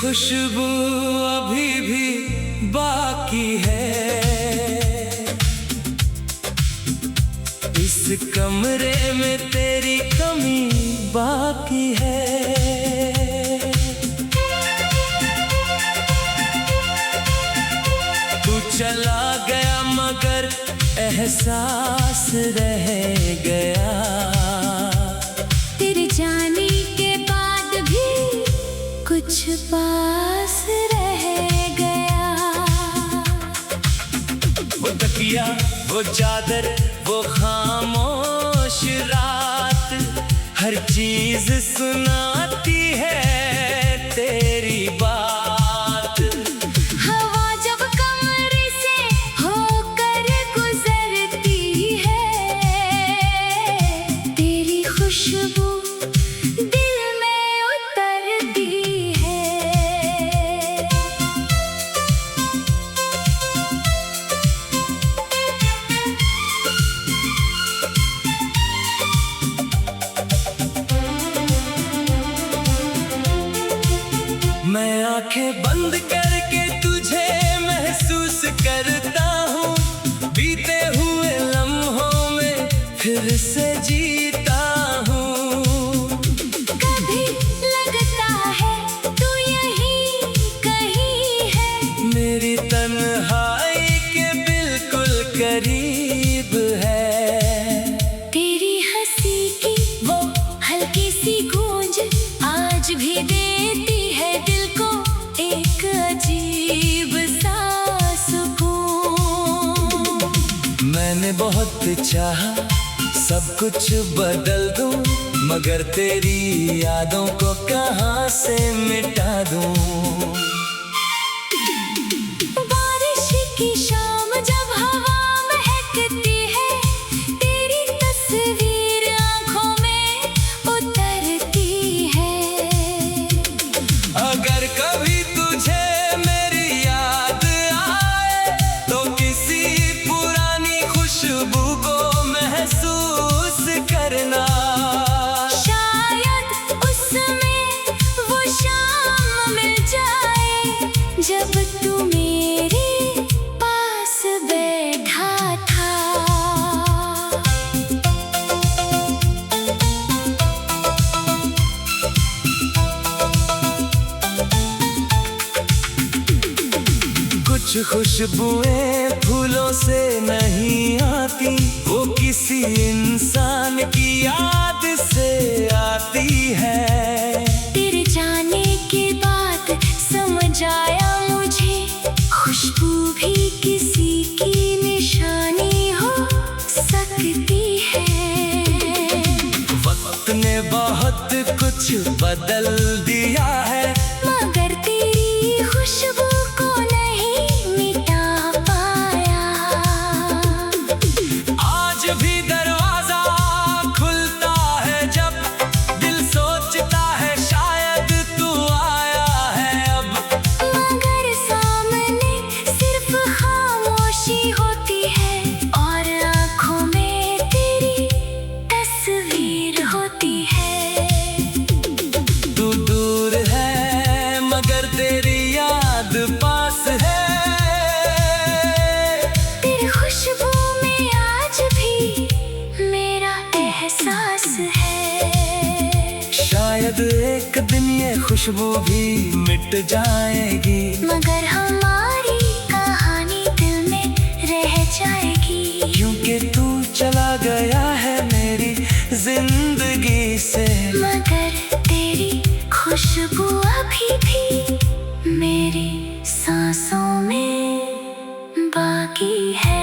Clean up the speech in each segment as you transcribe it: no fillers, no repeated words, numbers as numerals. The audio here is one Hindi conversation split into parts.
खुशबू अभी भी बाकी है, इस कमरे में तेरी कमी बाकी है। तू चला गया मगर एहसास रह गया, तेरे जाने के बाद भी कुछ पास रह गया। वो तकिया, वो चादर, वो खामोश रात, हर चीज सुनाती है तेरी बात। हवा जब कमरे से होकर गुजरती है, तेरी खुशबू दिल में उतरती है। मैं आंखें बंद करके तुझे महसूस करता हूँ, बीते हुए लम्हों में फिर से जीता हूँ। कभी लगता है तू यहीं कहीं है, मेरी तन्हाई के बिल्कुल करीब है। तेरी हंसी की वो हल्की सी गूंज आज भी देती है दिल को एक अजीब सा सुकून। मैंने बहुत चाहा सब कुछ बदल दूं, मगर तेरी यादों को कहाँ से मिटा दूं। बारिश की शाम जब हवा महकती है, तेरी तस्वीर आंखों में उतरती है। अगर कभी तुझे मेरी याद आए तो किसी पुरानी खुशबू को महसूस करना। शायद उसमें वो शाम मिल जाए जब तू मेरे पास बैठा था। कुछ खुशबुएं फूलों से नहीं आती, वो किसी इंसान की याद से आती है। तेरे जाने के बाद समझ आया मुझे, खुशबू भी किसी की निशानी हो सकती है। वक्त ने बहुत कुछ बदल दिया है, मगर तेरी खुशबू को नहीं मिटा पाया। आज भी दरवाजा खुलता है जब दिल सोचता है शायद तू आया है अब। मगर सामने सिर्फ खामोशी होती है और आँखों में तेरी तस्वीर होती है। तू दूर है मगर तेरी याद पास है, तेरी खुशबू में आज भी मेरा एहसास है। शायद एक दिन ये खुशबू भी मिट जाएगी, मगर हमारी कहानी दिल में रह जाएगी। क्योंकि तू चला गया है मेरी जिंदगी से। मगर तेरी खुशबू अभी भी मेरी सांसों में बाकी है।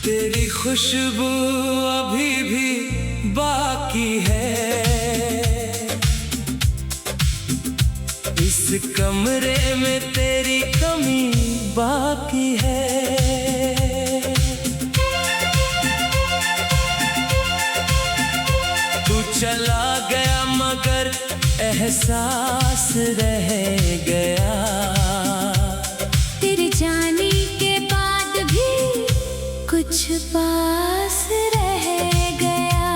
तेरी खुशबू अभी भी बाकी है, इस कमरे में तेरी चला गया मगर एहसास रह गया। तेरे जाने के बाद भी कुछ पास रह गया।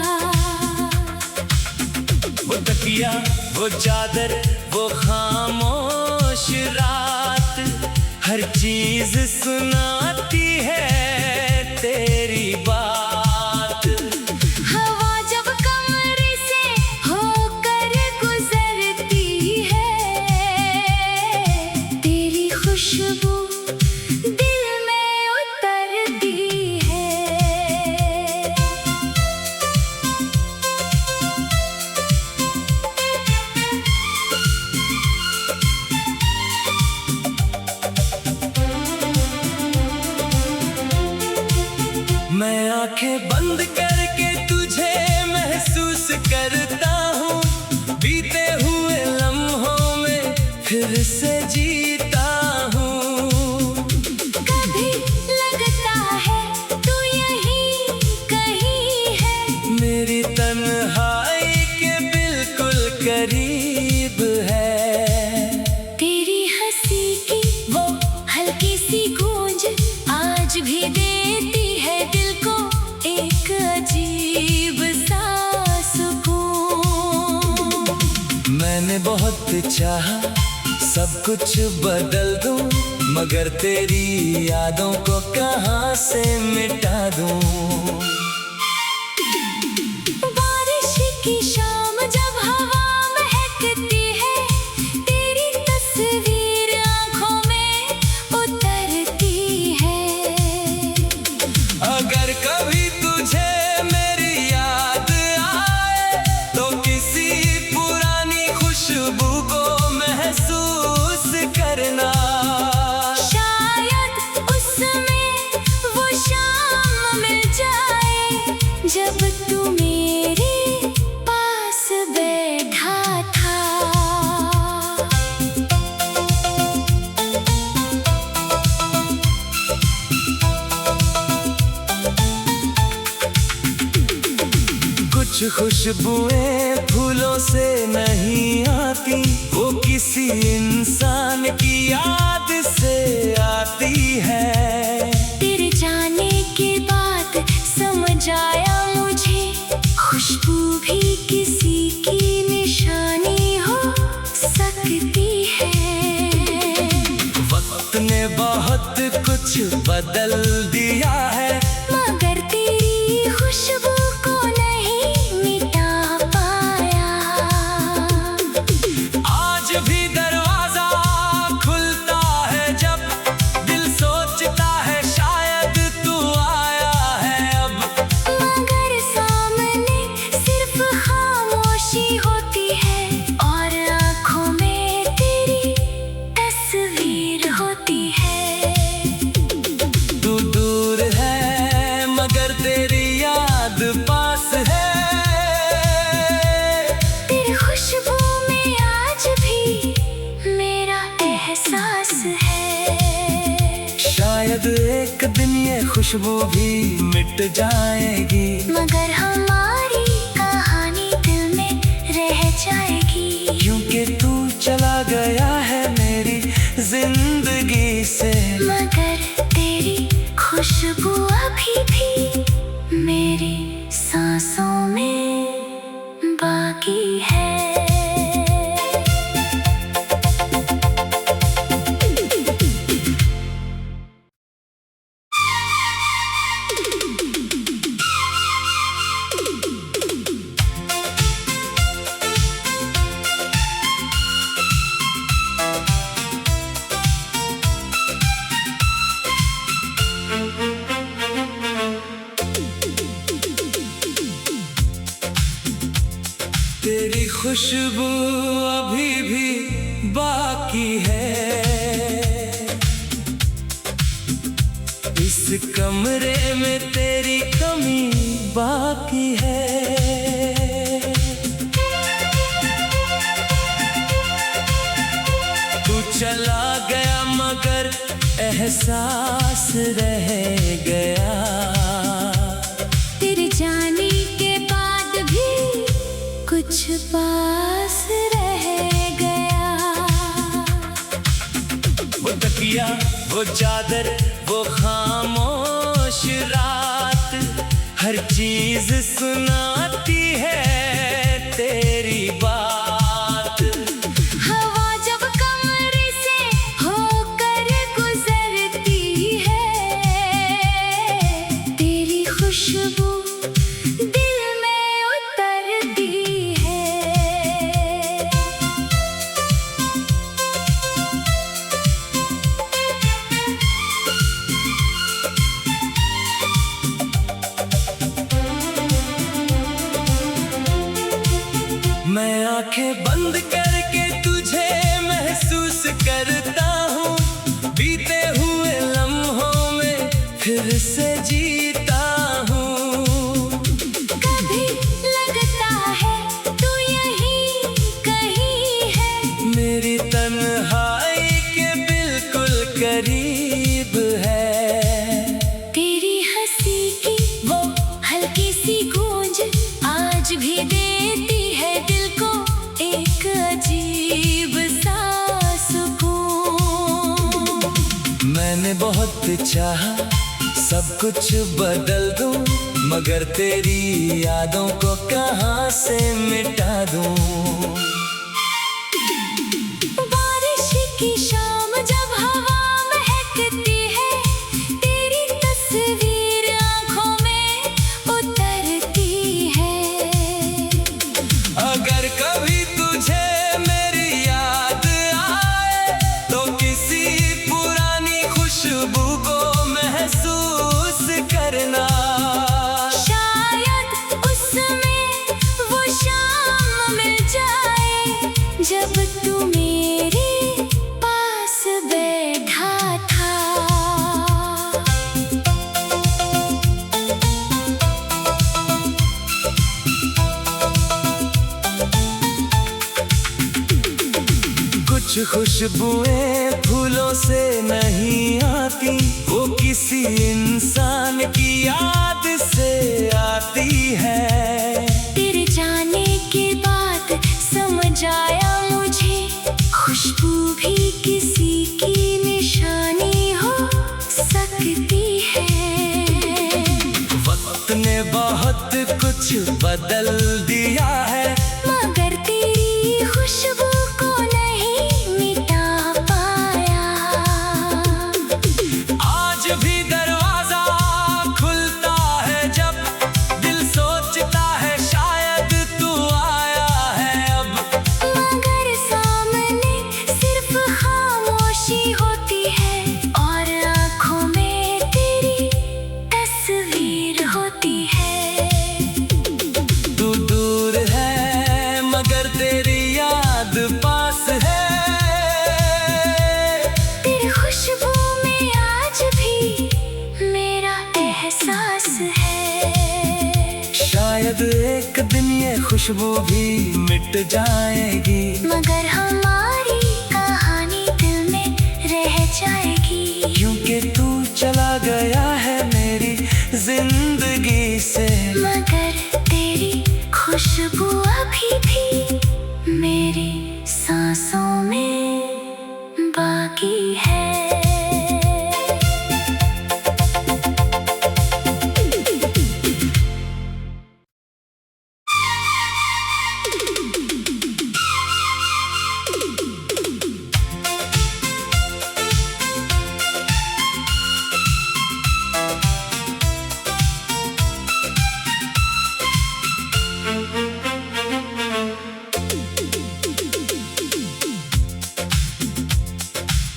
वो तकिया, वो चादर, वो खामोश रात, हर चीज सुनाती है तेरी बात। हवा जब कमरे से होकर गुजरती है, तेरी खुशबू दिल में उतरती है। मैं आंखें बंद करके तुझे महसूस करता हूँ, बीते हुए लम्हों में फिर से जीता हूँ। कभी लगता है तू यहीं कहीं है, मेरी तन्हाई के बिल्कुल करीब है। तेरी हंसी की वो हल्की सी गूंज आज भी देती है दिल को एक अजीब सा सुकून। मैंने बहुत चाहा सब कुछ बदल दूं, मगर तेरी यादों को कहाँ से मिटा दूं। बारिश की शाम जब हवा महकती है, तेरी तस्वीर आंखों में उतरती है। अगर कभी तुझे मेरी याद आए तो किसी पुरानी खुशबू को महसूस करना। शायद उसमें वो शाम मिल जाए जब तू मेरे पास बैठा था। कुछ खुशबुएं फूलों से नहीं आती, वो किसी इंसान की याद से आती है। तेरे जाने के बाद समझ आया मुझे, खुशबू भी किसी की निशानी हो सकती है। वक्त ने बहुत कुछ बदल दिया है, मगर तेरी खुशबू को नहीं मिटा पाया। आज भी दरवाजा खुलता है जब दिल सोचता है शायद तू आया है अब। मगर सामने सिर्फ खामोशी होती है और आँखों में तेरी तस्वीर होती है। तू दूर है मगर तेरी याद पास है। तेरी खुशबू में आज भी मेरा एहसास है। शायद एक दिन ये खुशबू भी मिट जाएगी, मगर हमारी कहानी दिल में रह जाएगी। क्योंकि तू चला गया है मेरी जिंदगी से। मगर तेरी खुशबू अभी भी मेरी सांसों में बाकी है। तेरी खुशबू अभी भी बाकी है। इस कमरे में तेरी कमी बाकी है। तू चला गया मगर एहसास रह गया। तेरे जाने के बाद भी पास रह गया। वो तकिया, वो चादर, वो खामोश रात, हर चीज सुनाती है तेरी बात। हवा जब कमरे से होकर गुजरती है, तेरी खुशबू दिल में उतरती है। मैं आंखें बंद करके तुझे महसूस करता हूँ, बीते हुए लम्हों में फिर से जीता हूँ। कभी लगता है तू यहीं कहीं है, मेरी तन्हाई के बिल्कुल करीब है। तेरी हंसी की वो हल्की सी गूंज आज भी देती है दिल को एक अजीब सा सुकून। मैंने बहुत चाहा सब कुछ बदल दूं, मगर तेरी यादों को कहाँ से मिटा दूं। बारिश की शाम जब हवा महकती है, तेरी तस्वीर आंखों में उतरती है। अगर कभी तुझे मेरी याद आए तो किसी पुरानी खुशबू को महसूस करना। शायद उसमें वो शाम मिल जाए जब तू मेरे पास बैठा था। कुछ खुशबुएं फूलों से नहीं आती, वो किसी इंसान की याद से आती है। तेरे जाने के बाद समझ आया मुझे, खुशबू भी किसी की निशानी हो सकती है। वक्त ने बहुत कुछ बदल दिया है, मगर तेरी खुशबू को नहीं मिटा पाया। आज भी दरवाजा खुलता है जब दिल सोचता है शायद तू आया है अब। मगर सामने सिर्फ खामोशी होती है और आँखों में तेरी तस्वीर होती है। तू दूर है मगर तेरी याद पास है। तेरी खुशबू में आज भी मेरा एहसास है। शायद एक दिन ये खुशबू भी मिट जाएगी, मगर हमारी कहानी दिल में रह जाएगी। क्योंकि तू चला गया है मेरी जिंदगी से। मगर तेरी खुशबू अभी भी मेरी सांसों में बाकी है।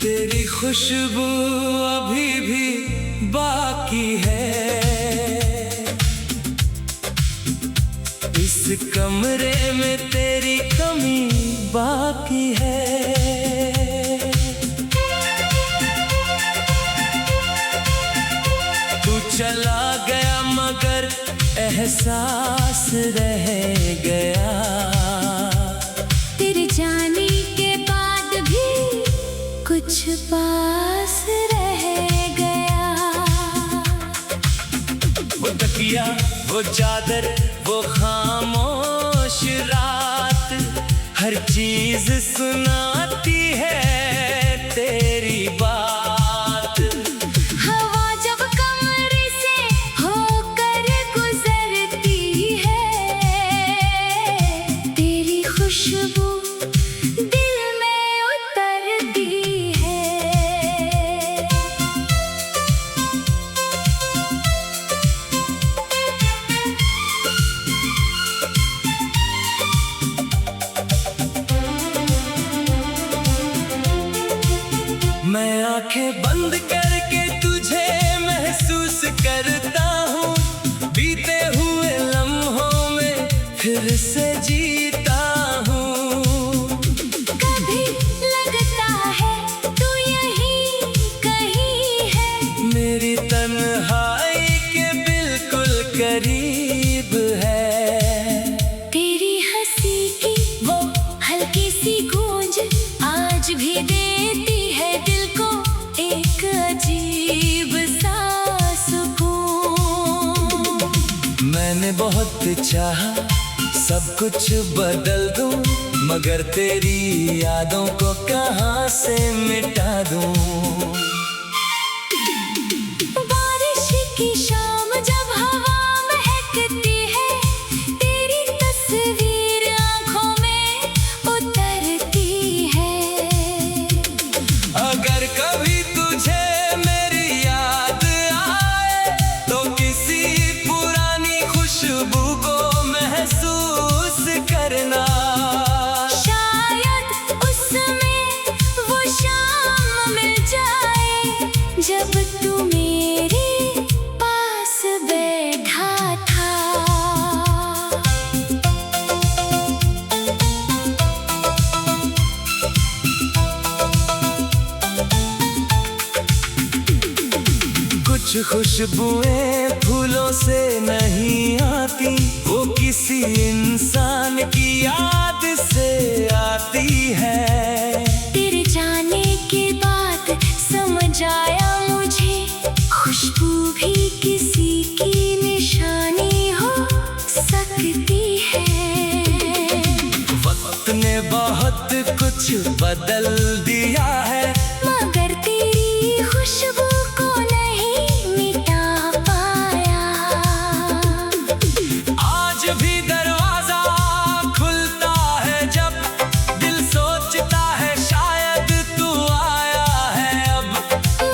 तेरी खुशबू अभी भी बाकी है। इस कमरे में तेरी कमी बाकी है। तू चला गया मगर एहसास रह गया। तेरे जाने के बाद भी कुछ पास रह गया। वो तकिया, वो चादर, वो खामोश रात, आंखें बंद करके तुझे महसूस करता हूँ, बीते हुए लम्हों में फिर से जीता हूँ। कभी लगता है तू यहीं कहीं है, मेरी तन्हाई के बिल्कुल करीब है। तेरी हंसी की वो हल्की सी गूंज आज भी देती है दिल को एक अजीब सा सुकून। मैंने बहुत चाहा सब कुछ बदल दूं, मगर तेरी यादों को कहाँ से मिटा दूं। बारिश की शाम जब हवा महकती है, तेरी तस्वीर आंखों में उतरती है। अगर कभी तुझे मेरी याद आए तो किसी पुरानी खुशबू को महसूस करना। शायद उसमें वो शाम मिल जाए जब तू मेरे पास बैठा था। कुछ खुशबुएं फूलों से नहीं आती, वो किसी इंसान की याद से आती है। तेरे जाने के बाद समझ आया मुझे, खुशबू भी किसी की निशानी हो सकती है। वक्त ने बहुत कुछ बदल दिया है, मगर तेरी खुशबू को नहीं मिटा पाया। आज भी दरवाजा खुलता है जब दिल सोचता है शायद तू आया है अब।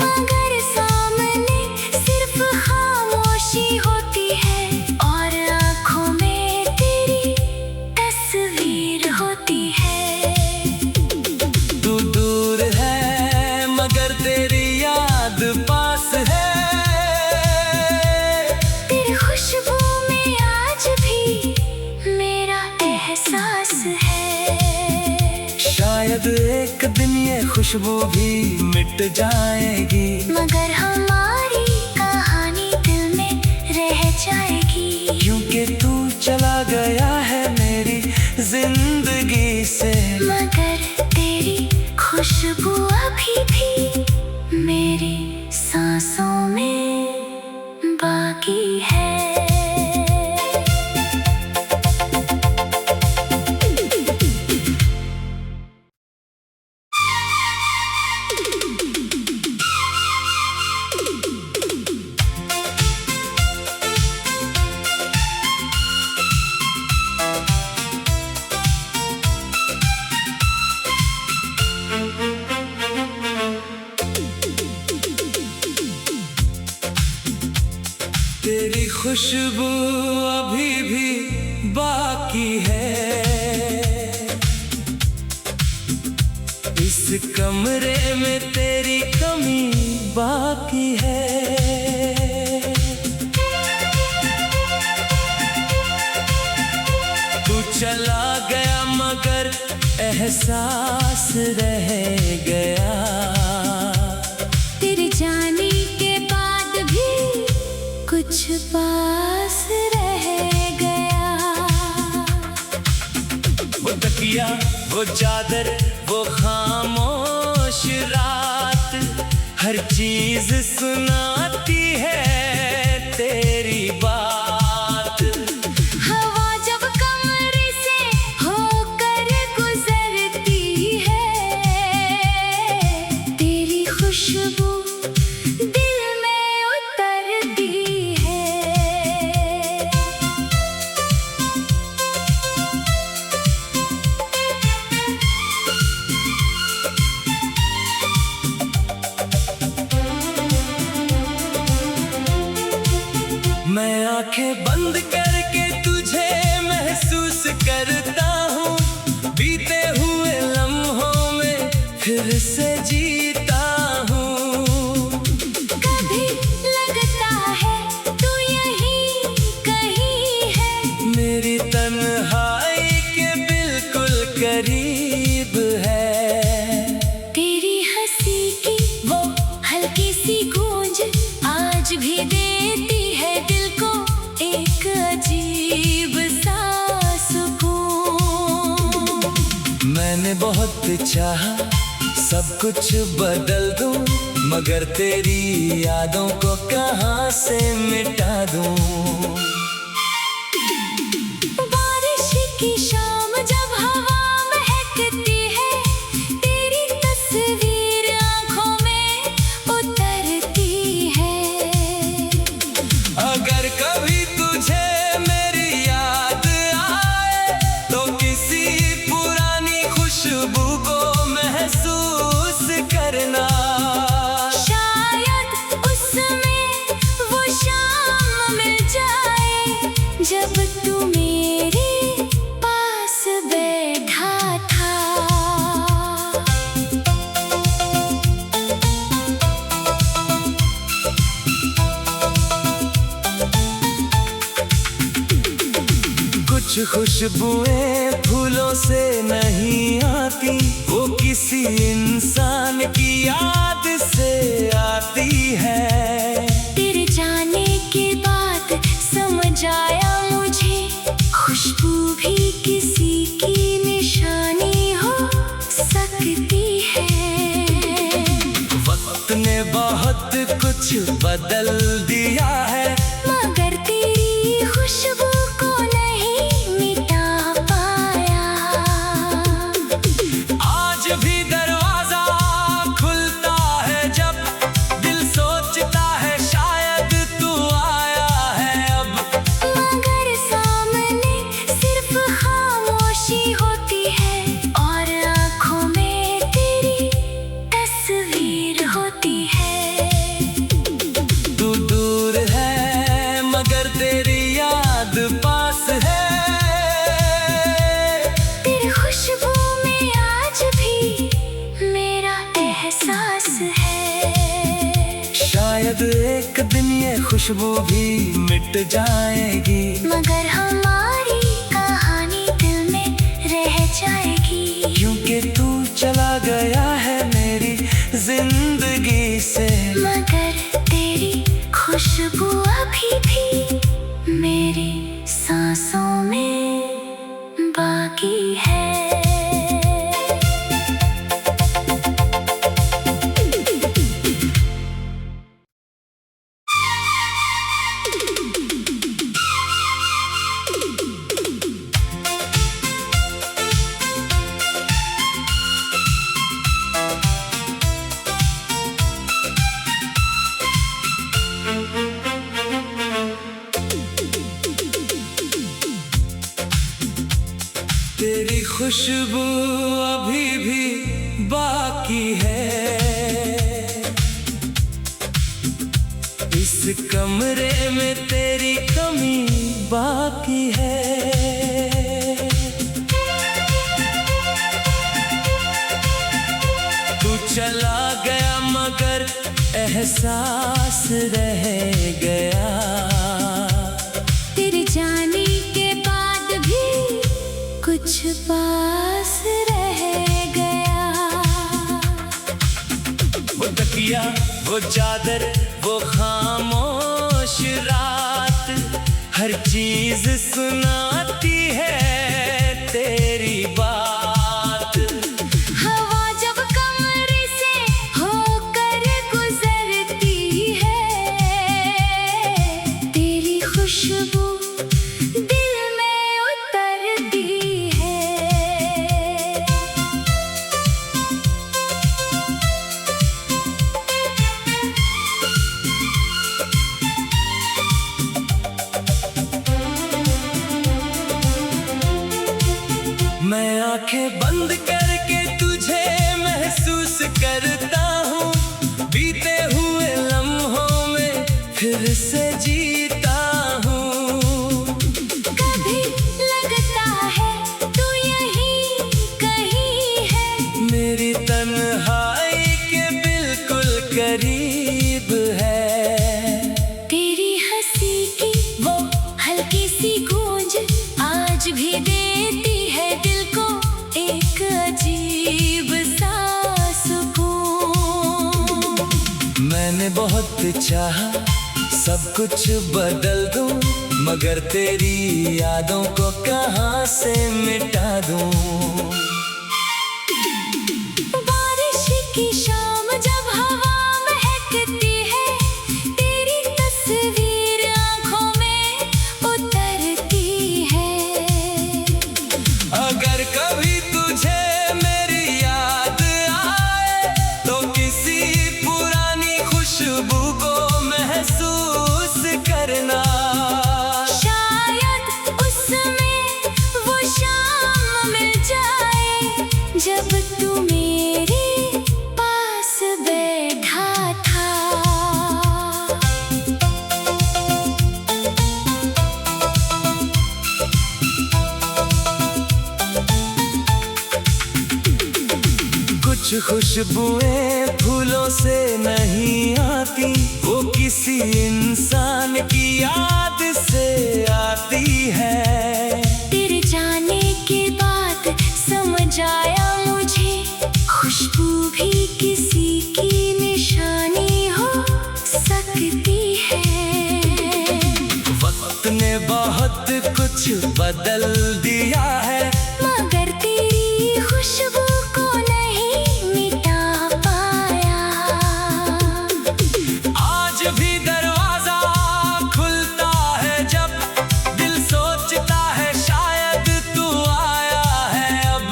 मगर सामने सिर्फ खामोशी होती है और आँखों में तेरी तस्वीर होती है। तू दूर है मगर तेरी याद पास है। तेरी खुशबू में आज भी मेरा एहसास है। शायद एक दिन ये खुशबू भी मिट जाएगी, मगर हमारी कहानी दिल में रह जाएगी। क्योंकि तू चला गया है मेरी जिंदगी से। मगर तेरी खुशबू अभी भी मेरी सांसों में बाकी है। तेरी खुशबू अभी भी बाकी है। इस कमरे में तेरी कमी बाकी है। तू चला गया मगर एहसास रह गया। तेरे जाने के बाद भी कुछ पास रह गया। वो तकिया, वो चादर, वो खामोश रात, हर चीज सुनाती है तेरी बात। हवा जब कमरे से होकर गुजरती है, तेरी खुशबू दिल में उतरती है। मैं आंखें बंद करके तुझे महसूस करता हूँ, बीते हुए लम्हों में फिर से जीता हूँ। तन्हाई के बिल्कुल करीब है। तेरी हंसी की वो हल्की सी गूंज आज भी देती है दिल को एक अजीब सा सुकून। मैंने बहुत चाहा सब कुछ बदल दूं, मगर तेरी यादों को कहाँ से मिटा दूं। बारिश की शाम जब हवा महकती है, तेरी तस्वीर आंखों में उतरती है। अगर कभी तुझे मेरी याद आए तो किसी पुरानी खुशबू को महसूस करना। शायद उसमें वो शाम मिल जाए जब तू मेरे पास बैठा था। कुछ खुशबुएं फूलों से नहीं आती, वो किसी इंसान की याद से आती है। तेरे जाने के बाद समझ आया मुझे, खुशबू भी किसी की निशानी हो सकती है। वक्त ने बहुत कुछ बदल दिया है, मगर तेरी खुशबू को नहीं मिटा पाया। आज भी दरवाजा खुलता है जब दिल सोचता है शायद तू आया है अब। मगर सामने सिर्फ खामोशी होती है और आँखों में तेरी तस्वीर होती है। तू दूर है मगर तेरी याद पास है। तेरी खुशबू में आज भी मेरा एहसास है। शायद एक दिन ये खुशबू भी मिट जाएगी, मगर हमारी कहानी दिल में रह जाएगी। क्योंकि तू चला गया है मेरी जिंदगी से। मगर तेरी खुशबू अभी भी मेरी सांसों में बाकी है। तेरी खुशबू अभी भी बाकी है। इस कमरे में तेरी कमी बाकी है। तू चला गया मगर एहसास रह गया। तेरे जाने के बाद भी कुछ पास रह गया। वो तकिया, वो चादर, वो खामोश रात, हर चीज सुनाती है तेरी बात। हवा जब कमरे से होकर गुजरती है, तेरी खुशबू दिल में उतरती है। मैं आंखें बंद करके तुझे महसूस करता हूँ, बीते हुए लम्हों में फिर से जीता हूँ। कभी लगता है तू यहीं कहीं है, मेरी तन्हाई के बिल्कुल करीब है। तेरी हंसी की वो हल्की सी गूंज आज भी देती है दिल को एक अजीब सा सुकून। मैंने बहुत चाहा सब कुछ बदल दूं, मगर तेरी यादों को कहाँ से मिटा दूं। बारिश की शाम जब हवा महकती है, तेरी तस्वीर आंखों में उतरती है। अगर कभी तुझे मेरी याद आए तो किसी पुरानी खुशबू को महसूस करना। शायद उसमें वो शाम मिल जाए जब तू मेरे पास बैठा था। कुछ खुशबुएं फूलों से नहीं आती, वो किसी इंसान की याद से आती है। तेरे जाने के बाद समझ आया मुझे, खुशबू भी किसी की निशानी हो सकती है। वक्त ने बहुत कुछ बदल दिया है, मगर तेरी खुशबू को नहीं मिटा पाया। आज भी दरवाजा खुलता है जब दिल सोचता है शायद तू आया है अब।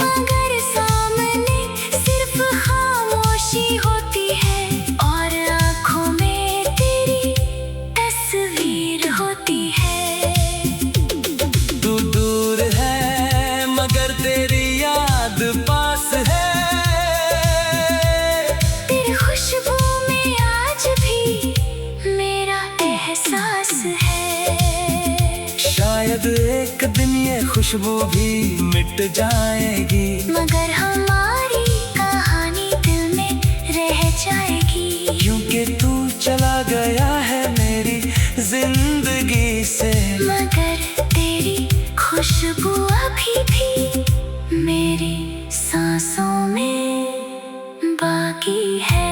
मगर सामने सिर्फ खामोशी होती है और आँखों में तेरी तस्वीर होती है। तू दूर है मगर तेरी याद पास है। तेरी खुशबू में आज भी मेरा एहसास है। शायद एक दिन ये खुशबू भी मिट जाएगी, मगर हमारी कहानी दिल में रह जाएगी। क्योंकि तू चला गया है मेरी जिंदगी से। मगर तेरी खुशबू अभी भी मेरी सांसों में बाकी है।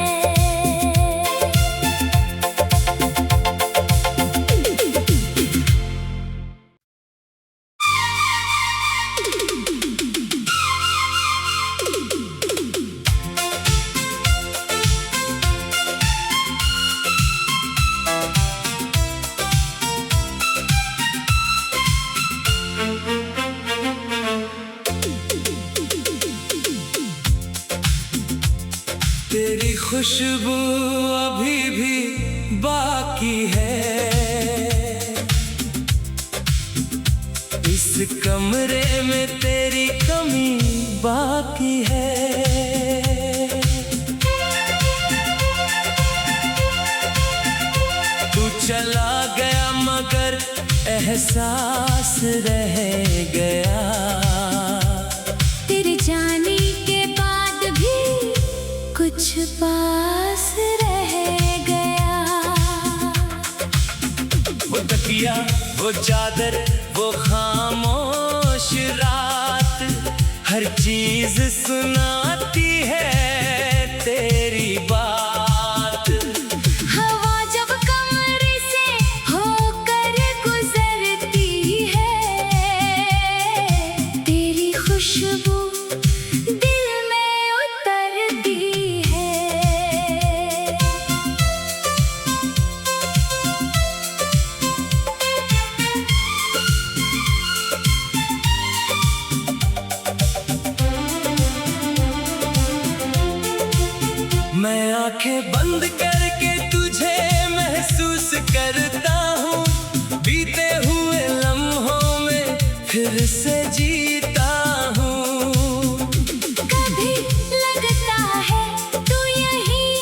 तेरी खुशबू अभी भी बाकी है। इस कमरे में तेरी कमी बाकी है। तू चला गया मगर एहसास रह गया। तेरे जाने के बाद भी कुछ पास रह गया। वो तकिया, वो चादर, वो खामोश रात, हर चीज सुनाती है तेरी बात। हवा जब कमरे से होकर गुजरती है, तेरी खुशबू दिल में उतरती है। मैं आंखें बंद करके तुझे महसूस करता हूँ, बीते हुए लम्हों में फिर से जीता हूँ। कभी लगता है तू यहीं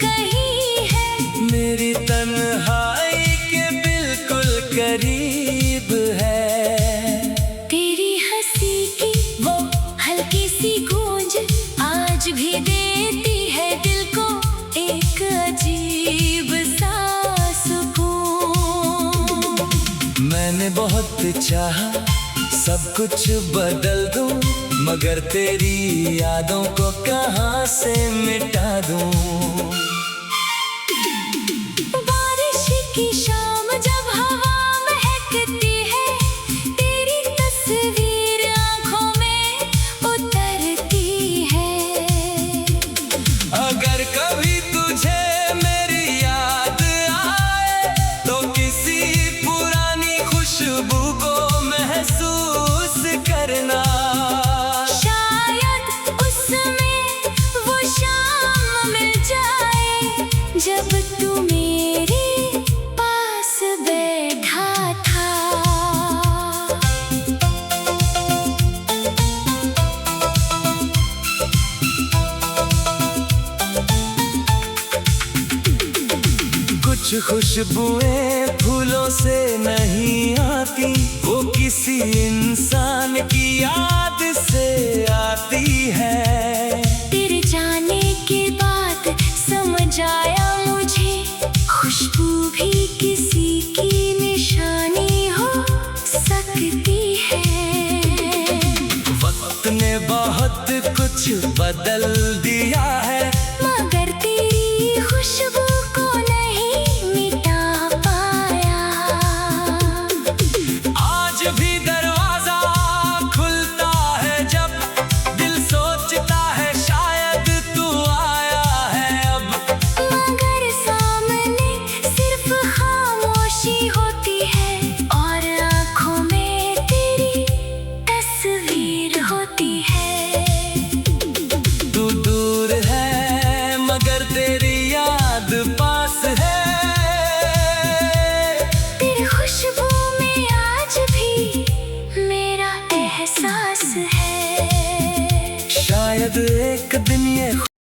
कहीं है, मेरी तन्हाई के बिल्कुल करीब है। तेरी हंसी की वो हल्की सी गूंज आज भी देती है दिल को एक अजीब सा सुकून। मैंने बहुत चाहा सब कुछ बदल दूं, मगर तेरी यादों को कहाँ से मिटा दूं। बारिश की शाम जब हवा महकती है, तेरी तस्वीर आंखों में उतरती है। अगर कभी तुझे मेरी याद आए तो किसी पुरानी खुशबू को महसूस करना। शायद उसमें वो शाम मिल जाए जब तू मेरे पास बैठा था। कुछ खुशबुएं फूलों से नहीं आती, वो किसी इंसान की याद से आती है। तेरे जाने के बाद समझ आया मुझे, खुशबू भी किसी की निशानी हो सकती है। वक्त ने बहुत कुछ बदल दिया है, मगर तेरी खुशबू को नहीं मिटा पाया। आज भी दरवाजा खुलता है जब दिल सोचता है शायद तू आया है अब। मगर सामने सिर्फ खामोशी होती है और आँखों में तेरी तस्वीर होती है। तू दूर है मगर तेरी याद पास है। तेरी खुशबू में आज भी मेरा एहसास है। शायद एक दिन ये